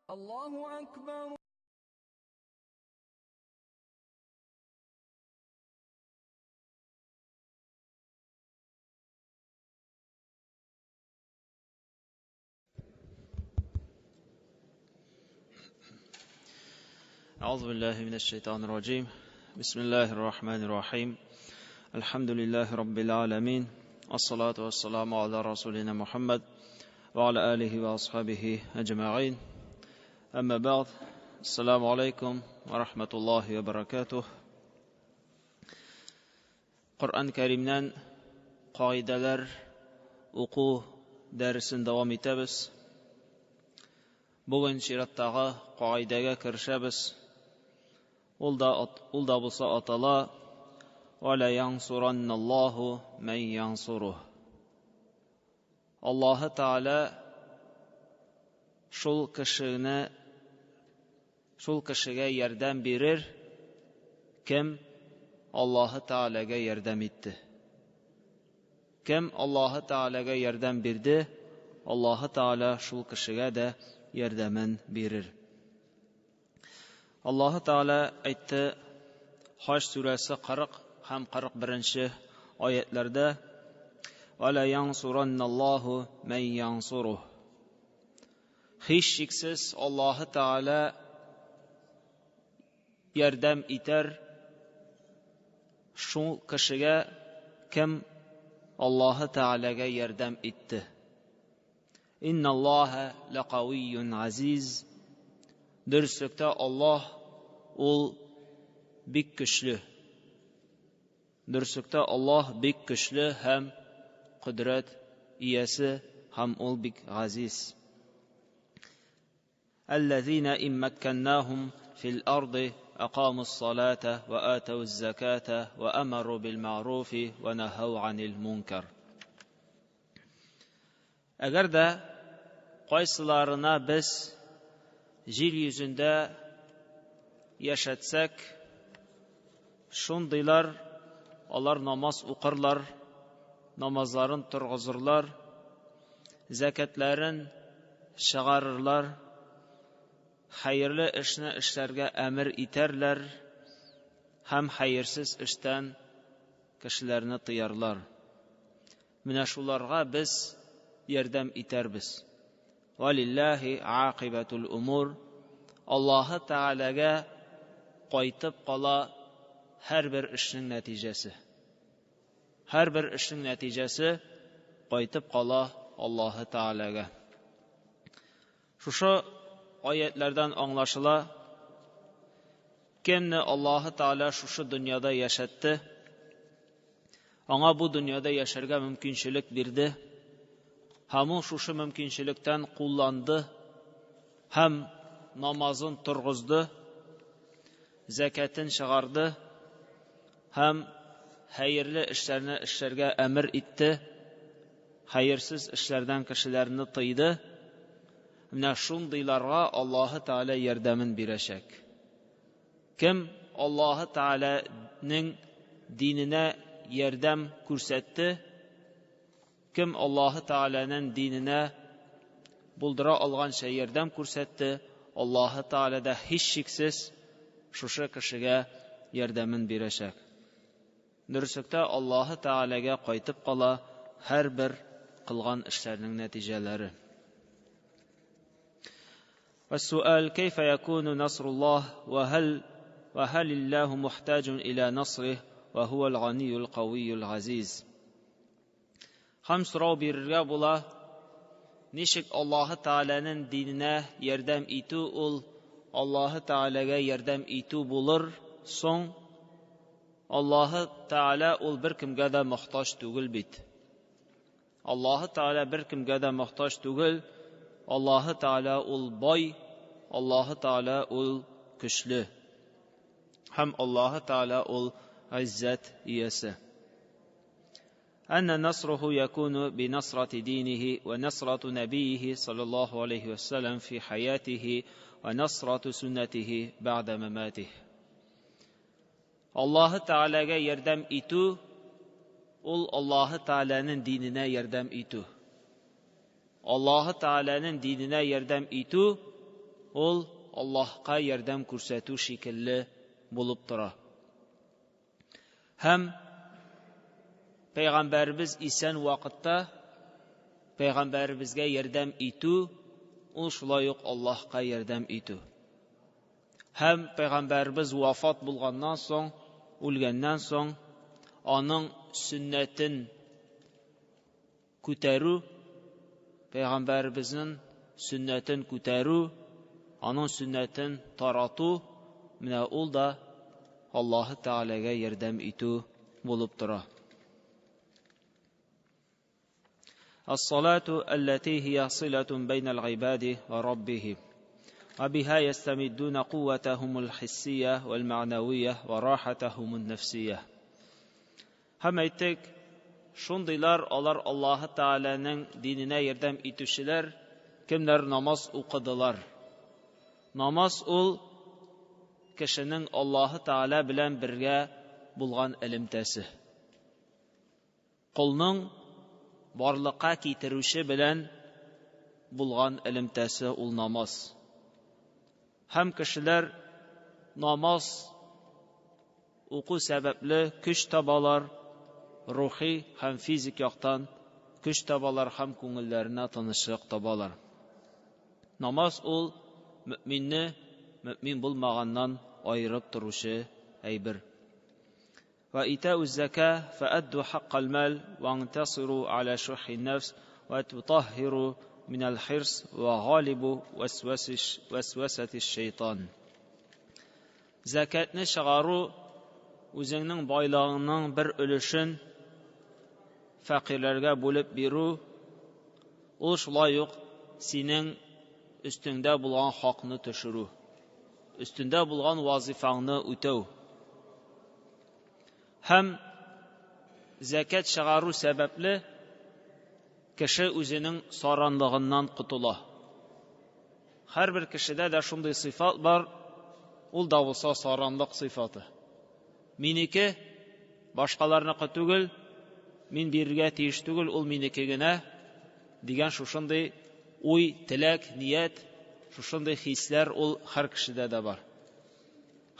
الله أكبر. أعوذ بالله من الشيطان الرجيم. بسم الله الرحمن الرحيم. الحمد لله رب العالمين، والصلاة والسلام على رسولنا محمد وعلى آله وأصحابه أجمعين. أما بعد، السلام عليكم ورحمة الله وبركاته. Qur'on Karimdan qoidalar o'quv darsini davom etamiz. Bugun siratdagi qoidaga kirishamiz. Ulda bo'lsa atala va la yansurannallohu man yansuruh. Alloh taolo shul kishiga yordam berir kim Alloh taolaga yordam etdi. Kim Alloh taolaga yordam berdi, Alloh taolo shul kishiga da yardamin berir. Alloh taolo aytdi Haj surasi 40 ham 41 oyatlarda: "Va la yansurannallohu man yansuruh." Hech shaksiz Alloh taolo yordam etar shu kishiga kim Alloh taolaga yordam etdi. Innalloha laqawiyyun aziz. Durustlikda Alloh ul bek kuchli. Durustlikda Alloh bek kuchli ham qudrat egasi ham ul bek aziz. Allazina immakkannahum fil ardi aqamus salata va atawuz zakata va amaru bil ma'rufi va nahaw anil munkar. Agarda qaysilarına biz yer yüzünde yaşatsak, şundaylar, onlar namaz okurlar, namazların turguzurlar, zakatların çıgarırlar, hayırlı işni işlerge emir iterler, hem hayırsız işten kişilerini tıyarlar. Mine şularga biz yordam etarbiz. Valillahi aqibatul umur. Alloh taolaga qaytib qola har bir ishning natijasi. Har bir ishning natijasi qaytib qola Alloh taolaga. Şu oyatlardan anlaşıla kimni Alloh taolo şu dunyoda yashatdi, ona bu dunyoda yasharga mumkinchilik berdi. Hamu şu mümkünçilikten kullandı, hem namazın turguzdu, zekatın çıkardı, hem hayırlı işlerini işlerge emir etti, hayırsız işlerden kişilerini tıydı. Mine şundaylarga Allah Teala yardamin bireşek. Kim Allah Teala'nın dinine yardam kursetti, kim Alloh taolaning dinine buldura olgan şey yordam ko'rsatdi, Alloh taolada hech shaksiz shu kishiga yordamin berashak. Durustlikda Alloh taolaga qaytib qola har bir qilgan ishlarning natijalari. والسؤال كيف يكون نصر الله وهل الله محتاج إلى نصره وهو الغني القوي العزيز. Ham so'rov berirga bo'la, nechik Alloh taolaning dinine yordam etu ul Alloh taolaga yordam etu bo'lar. So'ng Alloh taolo ul bir kimga da muhtoj tugul bit. Alloh taolo bir kimga da muhtoj tugul. Alloh taolo ul boy, Alloh taolo ul kuchli. Ham Alloh taolo ul izzat egasi. أن نصره يكون بنصرة دينه ونصرة نبيه صلى الله عليه وسلم في حياته ونصرة سنته بعد مماته. الله تعالى يردم إتو الله تعالى ديننا يردم إتو. الله تعالى ديننا يردم إتو ул Аллаһка ярдәм күрсәтү шикелле булып тора. Һәм Пәйгамбәрбез исән вакытта Пәйгамбәрбезгә ярдәм итү, ул шулай ук Аллаһка ярдәм итү. Һәм Пәйгамбәрбез вафат булганнан соң, үлгәннән соң, аның сөннәтен күтәрү, Пәйгамбәрбезнең сөннәтен күтәрү, аның сөннәтен тарату, менә ул да Аллаһ Тәгаләгә ярдәм итү булып тора. الصلاة التي هي صلة بين العباد وربهم وبها يستمدون قوتهم الحسية والمعنوية وراحتهم النفسية. Һәм әйтик, шундыйлар алар Аллаһ Тәгаләнең диненә ярдәм итүчеләр, кемнәр намаз укыдылар. Намаз ул кешенең Аллаһ Тәгалә белән бергә булган элемтәсе. Кулның барлыкка китерүче белән булган элемтәсе ул намаз. Һәм кешеләр намаз уку сәбәпле көч табалар, рухи һәм физик яктан көч табалар һәм күңелләренә тынычлык табалар. Намаз ул мөэминне мөэмин булмаганнан айырып торучы әйбер. وإيتاء الزكاة فأدوا حق المال وانتصروا على شح النفس وتطهروا من الحرص وغالب وسوسة الشيطان. Закатны чыгару, үзеңнең байлыгыңның бер өлешен фәкыйрьләргә бүлеп бирү, ул шулай ук синең өстеңдә булган хакны төшерү, өстендә булган вазифаңны үтәү. Һәм закат чыгару сәбәпле кеше үзенең саранлыгыннан кутыла. Һәрбер кешедә дә шундый сыйфат бар, ул да булса саранлык сыйфаты. Минеке башкаларныкы түгел, мин бирергә тиеш түгел, ул минеке генә дигән шушындый уй, теләк, ният, шушындый хисләр ул һәр кешедә дә бар.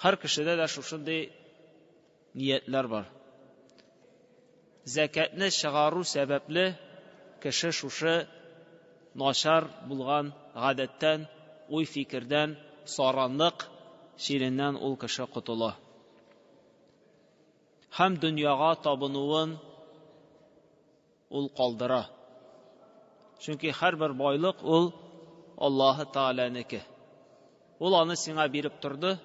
Һәр кешедә дә шушындый ниятләр бар. Закатны чыгару сәбәпле кеше шушы начар булган гадәттән, уй фикердән, саранлык ширеннән ул кеше кутыла. Һәм дөньяга табынуын ул калдыра. Чөнки һәрбер байлык ул Аллаһ Тәгаләнеке. Ул аны сиңа биреп торды,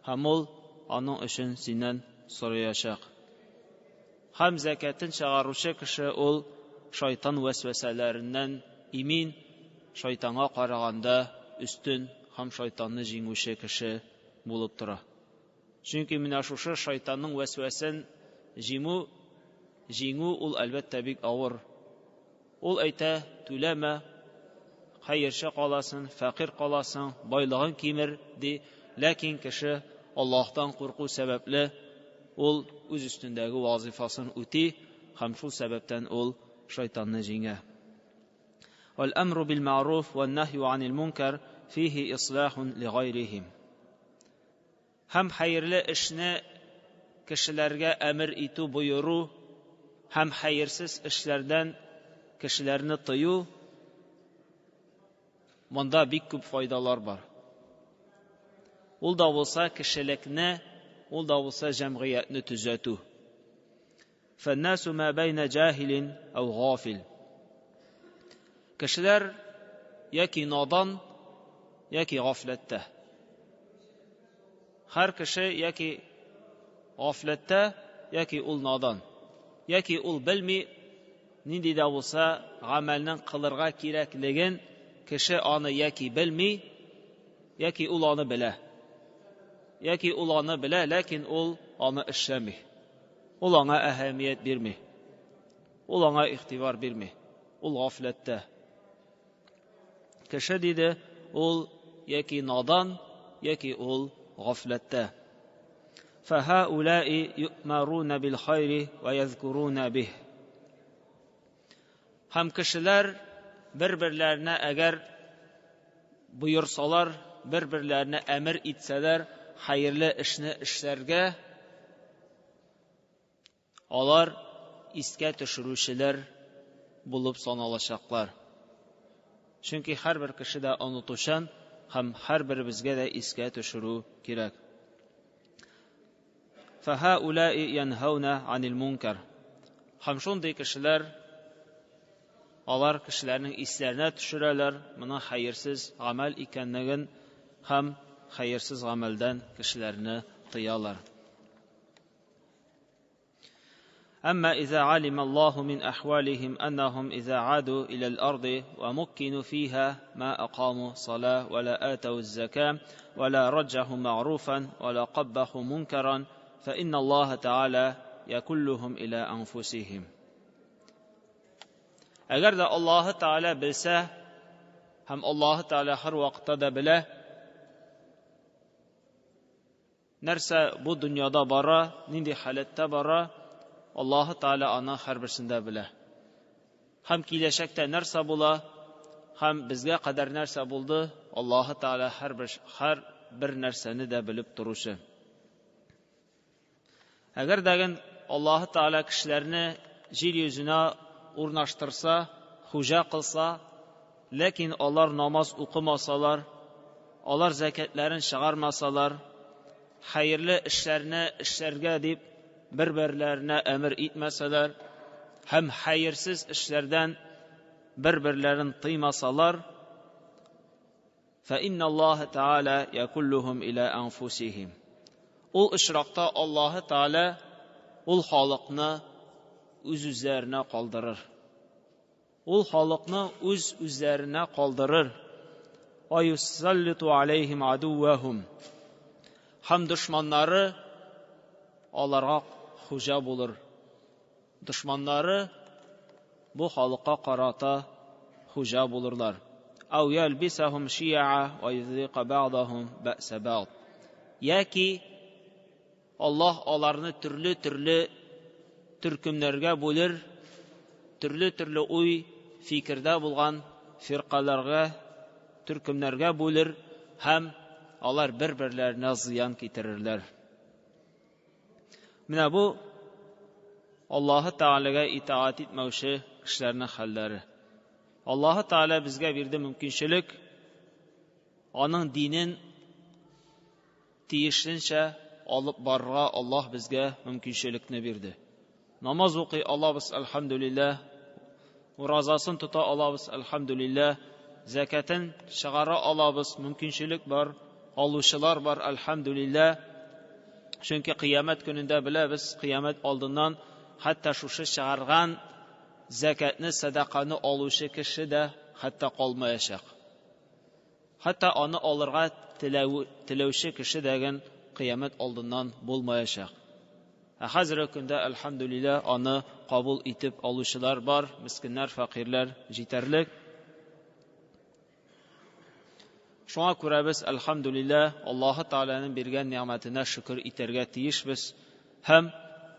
һәм ул аның өчен синнән сораячак. Һәм закатын чыгаручы кеше ул шайтан вәсвәсәләреннән имин, шайтанга караганда үстен һәм шайтанны җиңүче кеше булып тора. Чөнки менә шушы шайтанның вәсвәсен җиңү ул әлбәттә бик авыр. Ул әйтә, түләмә, хәерче каласың, фәкыйрь каласың, байлыгың кимер ди, ләкин кеше Аллаһтан курку сәбәпле ул үз өстендәге вазифасын үти, һәм шул сәбәптән ул шайтанны җиңә. وَالْأَمْرُ بِالْمَعْرُوفِ وَالنَّهْيُ عَنِ الْمُنكَرِ فِيهِ إِصْلَاحٌ لِغَيْرِهِمْ. Һәм хәерле эшне кешеләргә әмер итү, боеру, һәм хәерсез эшләрдән кешеләрне тыю, монда бик күп файдалар бар. Ул да булса кешелекне, ул да булса җәмгыятьне төзәтү. فَالنَّاسُ مَا بَيْنَ جَاهِلٍ أَوْ غَافِلٍ. Кешеләр яки надан, яки гафләттә. Һәр кеше яки гафләттә, яки ул надан, яки ул белми, нинди дә булса гамәлнең кылырга кирәклеген кеше аны яки белми, яки ул аны белә. Яки ул аны белә, ләкин ул аны эшләми. Ул аңа әһәмият бирми. Ул аңа игътибар бирми. Ул гафләттә. Кеше диде, ул яки надан, яки ул гафләттә. فَهَؤُلَاءِ يُؤْمَرُونَ بِالْخَيْرِ وَيَذْكُرُونَ بِهِ. Һәм кешеләр бер-берләренә әгәр буйырсалар, bir-birlerine emir etseler, hayırlı işni işlerge, onlar iske düşürüşler bulup sanalacaklar. Çünkü her bir kişi de unutuşan, hem her birimizge de iske düşürü gerek. فَهَؤُلَاءِ يَنْهَوْنَ عَنِ الْمُنْكَرِ Hem şunday kişiler, onlar kişilerin islerine düşürürler, buna hayırsız amel ikenliğin, hem hayırsız amelden kişilerini tıyarlar. أما إذا علم الله من أحوالهم أنهم إذا عادوا إلى الأرض ومكنوا فيها ما أقاموا صلاة ولا آتوا الزكاة ولا رجحوا معروفا ولا قبحوا منكرا فإن الله تعالى يكلهم إلى أنفسهم. Eğer de Allah Teala bilse, hem Allah Teala her vakitte de bile, nerse bu dünyada bara, nindi halette bara, Allah Teala ana her birisinde bile. Hem kileşekte nerse bula, hem bizge kadar nerse buldu, Allah Teala her bir nerseni de bilip duruşu. Eğer de Allah Teala kişilerini jil yüzüne urnaştırsa, huja kılsa, lakin onlar namaz okumasalar, onlar zekatlerini çıkarmasalar, hayırlı işlerini işlerge deyip birbirlerine emir etmeseler, hem hayırsız işlerden birbirlerini tıymasalar, فَاِنَّ اللّٰهَ تَعَالَى يَكُلُّهُمْ اِلَى أَنْفُسِهِمْ O işrakta Allah Teala o halıkını öz üzerine kaldırır. O halıkını öz üzerine kaldırır. وَيُسَلِّطُ عَلَيْهِمْ عَدُوَّهُمْ Hem düşmanları onlara huca bulur. Düşmanları bu halıka karata huca bulurlar. اَوْ يَلْبِسَهُمْ شِيَعًا وَيُذِيقَ بَعْضَهُمْ بَأْسَ بَعْضٍ Ya ki Allah onlarını türlü türkümlerge bulur, türlü uy fikirde bulgan firkalarga, türkümlerge bulur, hem onlar birbirlerine ziyan getirirler. Mine bu Allah-u Teala'ya itaat etmevşi kişilerinin halleri. Allah-u Teala bizge verdi mümkünçülük, onun dinin tiyişlince alıp barra Allah bizge mümkünçülükünü verdi. Namaz okuy Allah biz elhamdülillah, razasını tuta Allah biz elhamdülillah, zekatın çıkara Allah biz mümkünçülük var, aluşular var elhamdülillah. Çünkü kıyamet gününde bile biz kıyamet aldığından hatta şuşu çıkargan zekatını, sadakanı aluşu kişi de hatta kalmayacak. Hatta onu alırga tilevşi kişi degen kıyamet aldığından bulmayacak. Hazır günde elhamdülillah onu kabul etip aluşular var, miskinler, fakirler yeterlik. Şuna göre biz elhamdülillah Allah-u Teala'nın bergen nimetine şükür iterge tiyiş biz. Hem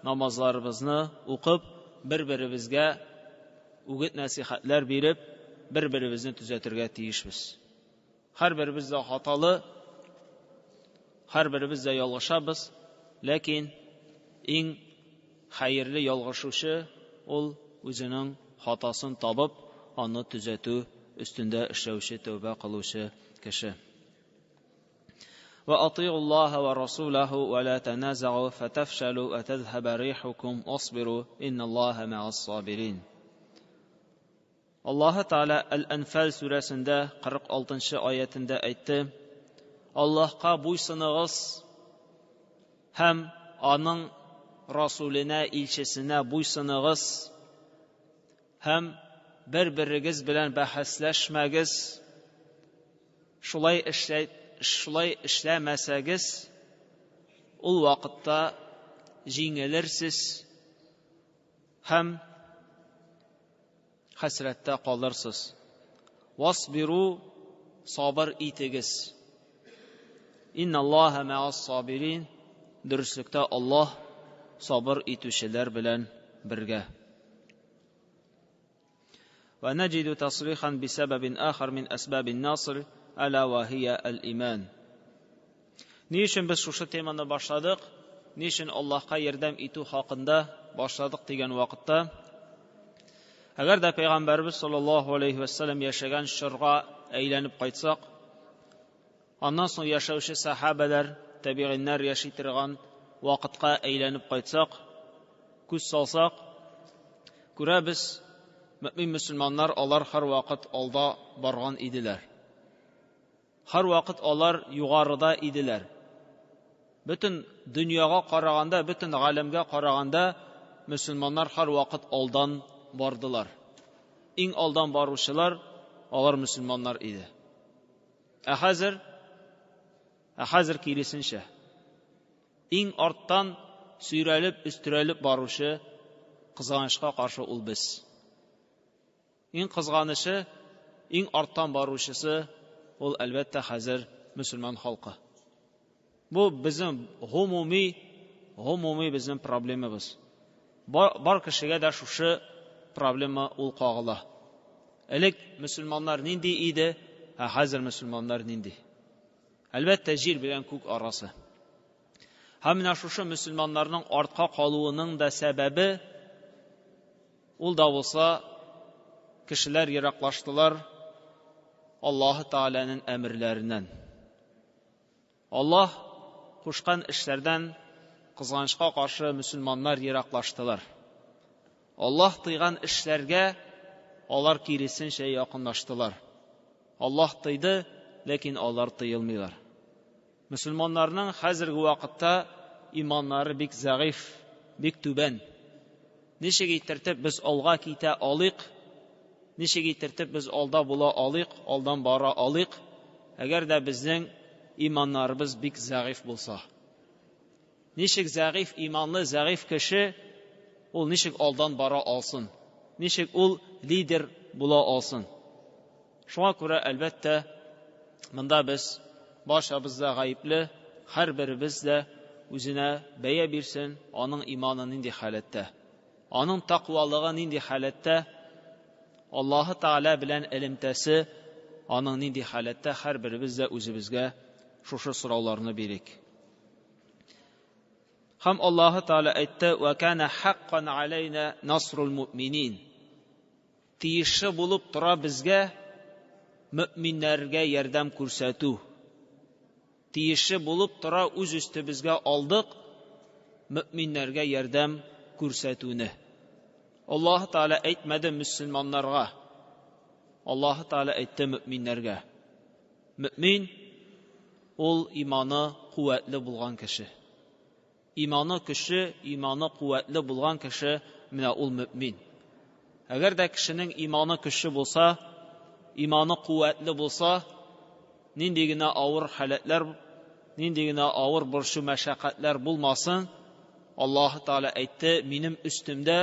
namazlarımızı okup birbirimizge uğut nasihatler verip birbirimizni düzeltirge tiyiş biz. Her birimiz de hatalı, her birimiz de yalgışabız. Lakin en hayırlı yalgışışı ol özünün hatasını tabıp onu düzeltü üstünde işlevşi tövbe kıluşu kişi. وَأَطِيعُوا اللّٰهَ وَرَسُولَهُ وَلَا تَنَازَعُوا فَتَفْشَلُوا وَتَذْهَبَ رِيحُكُمْ وَاصْبِرُوا إِنَّ اللّٰهَ مَعَ الصَّابِرِينَ Allah Teala El-Enfal suresinde 46. ayetinde aytti. Allah'a buysunağız, hem onun Resulüne, ilçesine buysunağız, hem birbiriniz bilen bahsleşmegiz, şulay işlemeseniz, o vakitte jingilirsiz, hem hasrette kalırsız. Vasbiru, sabır itigiz. İnnallâhe me'as sabirin, dürüstlükte Allah sabır itüşeler bilen birge. ونجد تصريحا بسبب آخر من أسباب النصر ألا وهي الإيمان. Ни өчен без шушы теманы башладык? Ни өчен Аллаһка ярдәм итү хакында башладык дигән вакытта, әгәр дә Пәйгамбәрбез саллаллаһу алейхи ва саллям яшәгән чорга әйләнеп кайтсак, аннан соң яшәүче сахабалар, табигиннәр яши торган вакытка әйләнеп кайтсак, күз салсак, күрәбез, мөмин мөселманнар алар һәрвакыт алда барган иделәр. Һәрвакыт алар югарыда иделәр. Бөтен дөньяга караганда, бөтен галәмгә караганда мөселманнар һәрвакыт алдан бардылар. Иң алдан баручылар алар мөселманнар иде. Ә хәзер киресенчә. Иң арттан сөйрәлеп, үстерәлеп баручы кызганычка каршы ул без. Иң кызганышы, иң арттан баручысы ул әлбәттә хәзер мөселман халкы. Бу безнең гомуми безнең проблемабыз. Бар кешегә дә шушы проблема ул кагыла. Элек мөселманнар нинди иде, ә хәзер мөселманнар нинди? Әлбәттә җир белән күк арасы. Һәм менә шушы мөселманнарның артка калуының да сәбәбе ул да булса, кешеләр ераклаштылар Аллаһ Тәгаләнең әмерләреннән. Аллаһ кушкан эшләрдән кызганычка каршы мөселманнар ераклаштылар. Аллаһ тыйган эшләргә алар киресенчә якынлаштылар. Аллаһ тыйды, ләкин алар тыелмыйлар. Мөселманнарның хәзерге вакытта иманнары бик зәгыйф, бик түбән. Ничек итертеп без алга китә алыйк? Ничек итертеп без алда була алыйк, алдан бара алыйк? Әгәр дә безнең иманнарыбыз бик зәгыйф булса. Ничек зәгыйф иманлы, зәгыйф кеше ул ничек алдан бара алсын? Ничек ул лидер була алсын? Шуңа күрә әлбәттә монда без барчабызда гаепле, һәрберебез дә үзенә бәя бирсен, аның иманы нинди халәттә, аның тақвалыгы нинди халәттә, Аллаһ Тәгалә белән элемтәсе аның нинди халәттә, һәрберебез дә үзебезгә шушы сорауларны бирик. Һәм Аллаһ Тәгалә әйтте: "Ва кана хаккан алейна насрул муъминин." Тиешле булып тора безгә мөминнәргә ярдәм күрсәтү. Тиешле булып тора үз өстебезгә алдык мөминнәргә ярдәм күрсәтүне. Аллаһ Тәгалә әйтмәде мөселманнарга. Аллаһ Тәгалә әйтте мөминнәргә. Мөмин ул иманы куәтле булган кеше. Иманы көчле, иманы куәтле булган кеше менә ул мөмин. Әгәр дә кешенең иманы көчле булса, иманы куәтле булса, нинди генә авыр халәтләр, нинди генә авыр борчу мәшәкатьләр булмасын, Аллаһ Тәгалә әйтте, минем өстемдә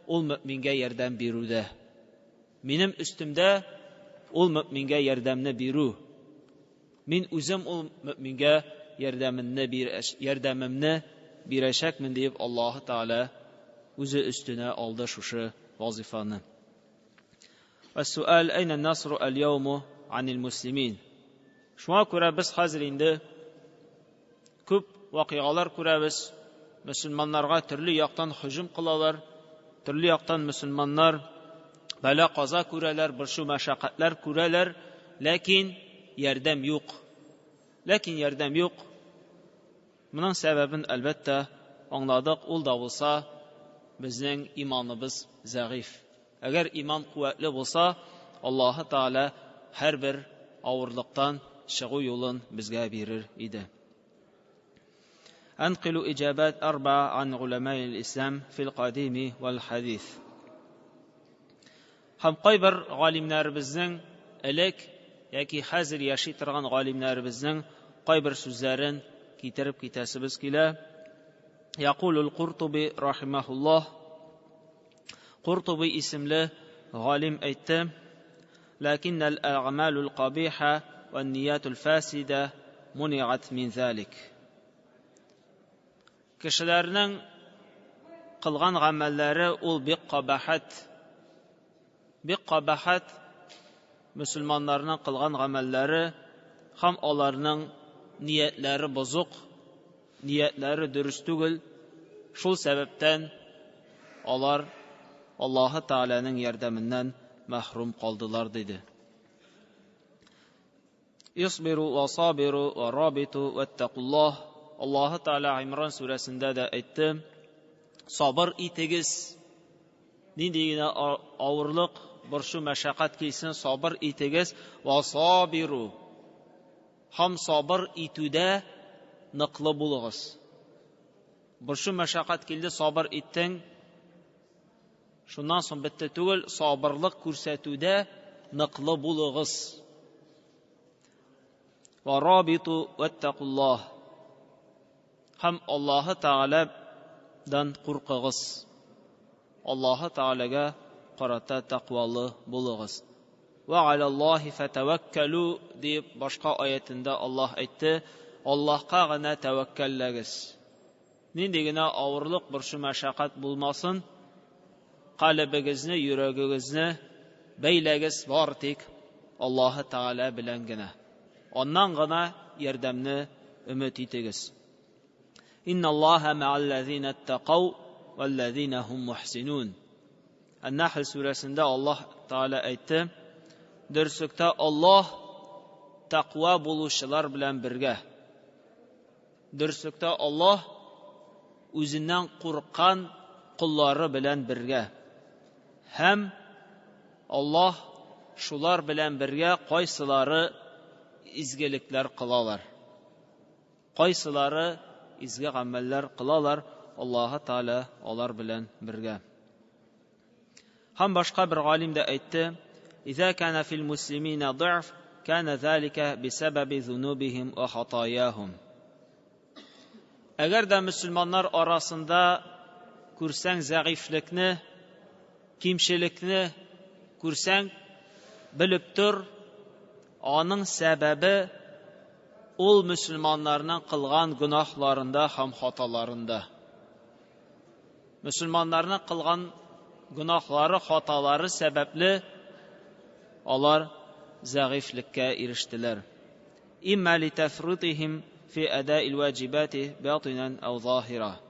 ул мөмингә ярдәм бирүдә. Минем өстемдә ул мөмингә ярдәмне бирү. Мин үзем ул мөмингә ярдәмемне бирәчәкмен дип Аллаһ Тәгалә үзе өстенә алды шушы вазифаны. Ва-суал: айна насру ал-яуму анил муслимин? Шуңа күрә без хәзер инде күп вакыйгалар күрәбез. Мөселманнарга төрле яктан һөҗүм кылалар, төрле яктан мөселманнар бәла каза күрәләр, борчу мәшәкатьләр күрәләр, ләкин ярдәм юк. Моның сәбәбен әлбәттә аңладык, ул да булса безнең иманыбыз зәгыйф. Әгәр иман куәтле булса, Аллаһ Тәгалә һәрбер авырлыктан чыгу юлын безгә бирер иде. أنقل إجابات 4 عن علماء الإسلام في القديم والحديث. Һәм кайбер галимнәребезнең элек яки хәзер яши торган галимнәребезнең кайбер сүзләрен китереп китәсебез килә. Яқулул Куртуби рахимахуллаһ. Куртуби исемле галим әйтте: "Ләкиннәл аъмалул кабиха ван ниятул фасида муни'ат мин залик." Кешеләрнең кылган гамәлләре ул бик кабахат. Мөселманнарның кылган гамәлләре ham ularning niyatlari buzuq, niyatlari dürüst түгел. Шул сәбәптән алар Аллаһ Тәгаләнең ярдәменнән мәхрүм калдылар диде. Исбиру ва сабиру ва рабиту ваттакуллаһ. Аллаһ Тәгалә Имран сүрәсендә дә әйтте: Сабыр итегез. Нинди генә авырлык, борчу, мәшәкать килсен, сабыр итегез. Ва сабиру. Хам сабыр итүдә ныклы булыгыз. Борчу, мәшәкать килде, сабыр иттең. Шуннан соң бетте түгел, сабырлык күрсәтүдә ныклы булыгыз. Ва рабиту ваттакуллаһ. Хам Аллаһ Тәгаләдән куркыгыз. Аллаһ Тәгаләгә карата тақвалы булыгыз. Ва алаллаһи фатаваккалу дип башка аятында Аллаһ әйтте: Аллаһка гына тәвәккәлләгез. Нинди генә авырлык, борчу, мәшәкать булмасын, калбыгызны, йөрәгегезне бәйләгез бар тик Аллаһ Тәгалә белән генә. Аннан гына ярдәмне өмет итегез. Инналлаһа ма'аллазина аттақау валлазина хум мухсинун. Ан-Наhl сүрәсендә Аллаһ Тәгалә әйтте: Дөрсүктә Аллаһ тақва булучылар белән бергә. Дөрсүктә Аллаһ үзеннән курккан куллары белән бергә. Һәм Аллаһ шулар белән бергә кайсылары изгелекләр кылалар. Кайсылары изге гамәлләр кылалар, Аллаһ Тәгалә алар белән бергә. Һәм башка бер галим дә әйтте: Иза кана фил муслимина ضعف كان ذلك بسبب ذنوبهم وخطاياهم. Әгәр дә мөселманнар арасында күрсәң зәгыйфлекне, кимчелекне күрсәң, белеп тор, аның сәбәбе ул мөселманнарның кылган гынахларында һәм хаталарында. Мөселманнарның кылган гынахлары, хаталары сәбәпле алар зәгыйфлеккә ирештеләр. Имма литафритихим في أداء الواجبات باطنا أو ظاهرا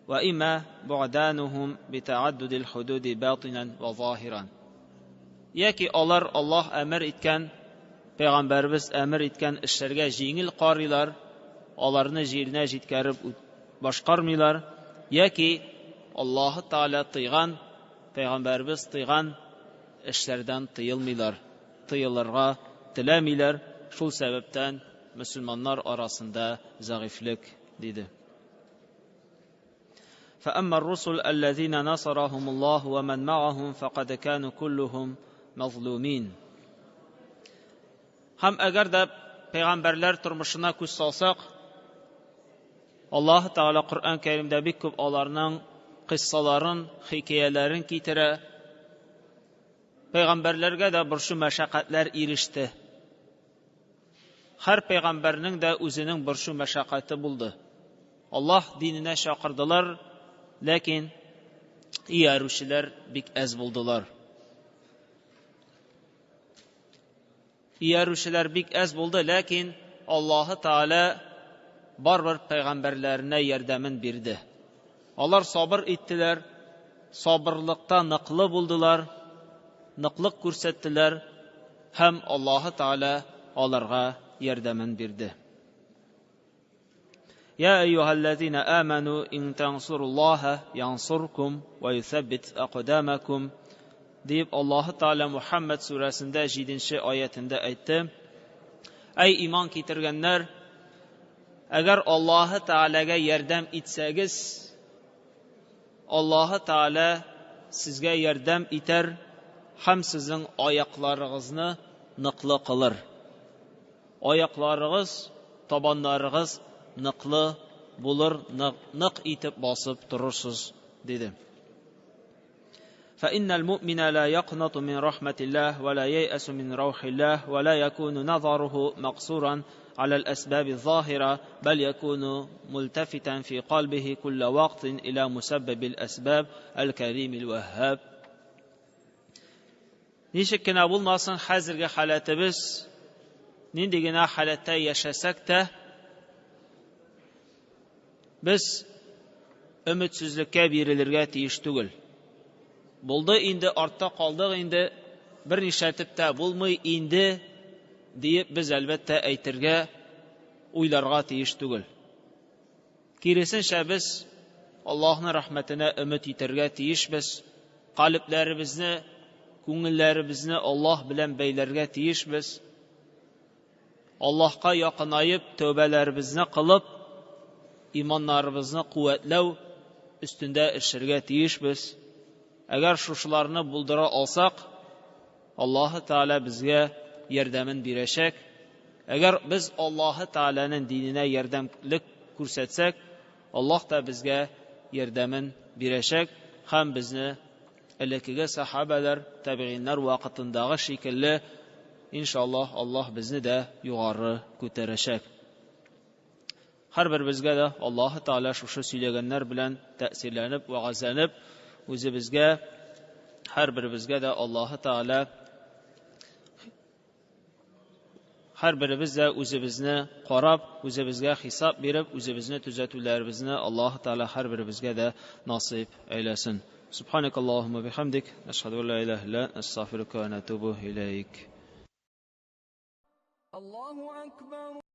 وإما بعدانهم بتعدد الحدود باطنا وظاهرا. Яки алар Аллаһ әмер иткән, пәйгамбәрбез әмер иткән эшләргә җиңел карыйлар, аларны җиренә җиткәреп башкармыйлар, яки Аллаһ Тәгалә тыйган, пәйгамбәрбез тыйган эшләрдән тыелмыйлар, тыелырга теләмиләр. Шул сәбәптән мөселманнар арасында зәгыйфлек диде. فأما الرسل الذين نصرهم الله ومن معهم فقد كانوا كلهم مظلومين. Һәм әгәр дә пәйгамбәрләр тормышына күз салсак, Аллаһ Тәгалә Коръән Кәримдә бик күп аларның кыссаларын, хикәяләрен китерә. Пәйгамбәрләргә дә борчу, мәшәкатьләр иреште. Һәр пәйгамбәрнең дә үзенең борчу, мәшәкате булды. Аллаһ диненә чакырдылар, ләкин иярүчеләр бик әз булдылар. Иярүчеләр бик әз булды, ләкин Аллаһ Тәгалә барбыр пәйгамбәрләренә ярдәмен бирде. Алар сабыр иттеләр, сабырлыкта ныклы булдылар, ныклык күрсәттеләр, һәм Аллаһ Тәгалә аларга ярдәмен бирде. يا أيها الذين آمنوا إن تنصروا الله ينصركم ويثبت أقدامكم deyip Allah Teala Muhammed surasında 7. ayetinde aytdı. Ey iman getirgenler, eğer Allah Teala'ga yardım etseniz, Allah Teala sizge yardım iter, hem sizin ayaklarınızı nıklı kılır. Ayaklarınız, tabanlarınız nıklı bulur, nık itip basıp durursunuz dedi. فإن المؤمن لا يقنط من رحمة الله ولا ييأس من روح الله ولا يكون نظره مقصورا على الأسباب الظاهرة بل يكون ملتفتا في قلبه كل وقت إلى مسبب الأسباب الكريم الوهاب. Nişekkine bulmasın hazırki halatımız nindigina holatda yashasakda biz ümidsizlikka berilirga tiyish tugul. Bo'ldi endi ortda qoldik, endi bir nishatibda bo'lmay endi deyib biz albatta aytirga o'ylarga tiyish tugul. Kirisincha biz Allohning rahmatini umid etarga tiyishmiz. Qalblarimizni, ko'ngillarimizni Alloh bilan baylarga tiyishmiz. Allohga yaqinayib tövbələrimizni qilib, imonlarimizni quvvatlav ustida ishlarga tiyishmiz. Agar shularni buldira olsak, Alloh taolo bizga yardamin beracak. Agar biz Alloh taolaning dinine yordamlik ko'rsatsak, Alloh da bizga yardamin beracak. Ham bizni ilkiga sahabalar, tabiinlar vaqtindagi shekilli inshaalloh Alloh bizni de yuqori ko'taracak. Har birimizga de Alloh taolo shu söyleganlar bilan ta'sirlanib va g'azanib, o'zi bizga har birimizga de Alloh taolo har birimizga o'zimizni qarab, o'zimizga hisob berib, o'zimizni tuzatuvlarimizni Alloh taolo har birimizga de nasib aylasin. Subhanakallahumma bihamdik, nashhadu an la ilaha illa anta, astaghfiruka va natubu ilayk. Allahu akbar.